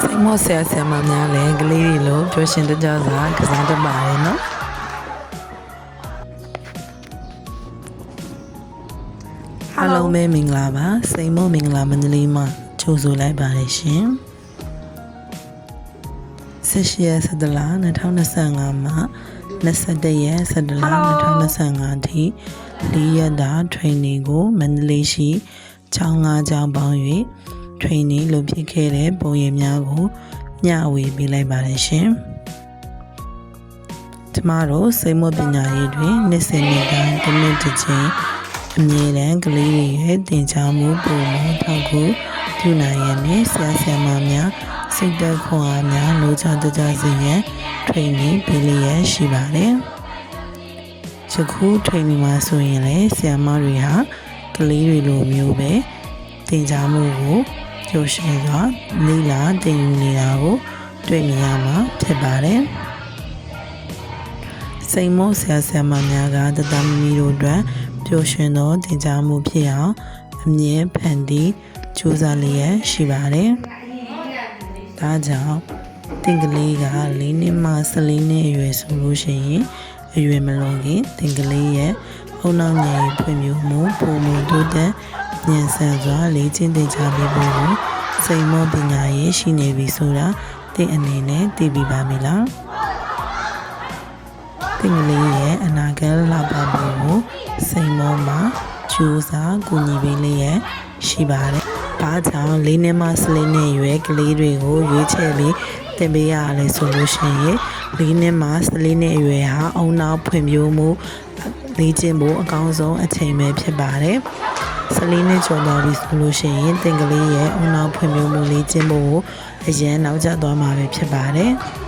စိတ်မော့ဆရာမများလည်းကလေးတွေလို့ပြောရှင်တကြစွာကစားတတ်ပါတယ်နော်အားလုံးပဲမင်္ဂလာပါစိတ်မော့မင်္ဂလာမန္တလေးမှာကြိုဆိုလိုက်ပါတယ်ရှင်18ရက်17လ2025မှာ21ရက်17လ2025ထိ4ရက်တာ training ကိုမန္တလေးရှိ65ကျောင်းပေါင်း၍ training လုပ်ဖြစ်ခဲ့တဲ့ပုံရိပ်များကိုမျှဝေပေးလိုက်ပါတယ်ရှင်ကျမတို့စိတ်မော့ပညာရေးတွင်နေ့စဉ်နေ့တိုင်းတစ်နေ့တစ်ချိန်အမြဲတမ်းကလေးတွေရဲ့သင်ကြားမှုပုံမှန်ထောက်ကူပြုနိုင်ရတဲ့ဆရာမများစိတ်သက်ခွန်အားများလိုချတကြစေရန် training ပေးလျက်ရှိပါတယ်ယခု training မှာဆိုရင်လည်းဆရာမတွေဟာကလေးတွေလိုမျိုးပဲသင်ကြားမှုကိုကျိုးရှင်စွာလေ့လာသင်ယူနေတာကိုတွေ့မြင်ရမှာဖြစ်ပါတယ်စိတ်မော့ဆရာမများကတသမီတို့အတွက်ပျော်ရွှင်သောသင်ကြားမှုဖြစ်အောင်အမြဲဖန်တီးကြိုးစားလျက်ရှိပါတယ်။ဒါကြောင့်တင်ကလေးက4နှစ်မှ14နှစ်အရွယ်ဆိုလို့ရှိရင်အရွယ်မလွန်ခင်တင်ကလေးရဲ့အုံနောက်ငယ်ဖွံ့ဖြိုးမှုပုံမှန်တိုးတက်ဉာဏ်ဆန်စွာလေ့ကျင့်သင်ကြားပေးဖို့ကိုစိတ်မော့ပညာရေးရှိနေပြီဆိုတာသင်အနေနဲ့သိပြီးပါပြီလား။တင်ကလေးရဲ့အနာဂတ်လှပဖို့ကိုစိတ်မောမှာကြိုးစားကူညီပေးလျက်ရှိပါတယ်။ဒါကြောင့်4နှစ်မှ14နှစ်ရွယ်ကလေးတွေကိုရွေးချယ်ပြီးသင်ပေးရလဲဆိုလို့ရှိရင်4နှစ်မှ14နှစ်အရွယ်ဟာအုံနောက်ဖွံ့ဖြိုးမှုလေ့ကျင့်ဖို့အကောင်းဆုံးအချိန်ပဲဖြစ်ပါတယ်။14နှစ်ကျော်သွားပြီဆိုလို့ရှိရင်သင်ကလေးရဲ့အုံနောက်ဖွံ့ဖြိုးမှုလေ့ကျင့်ဖို့အရင်နောက်ကျသွားမှာပဲဖြစ်ပါတယ်။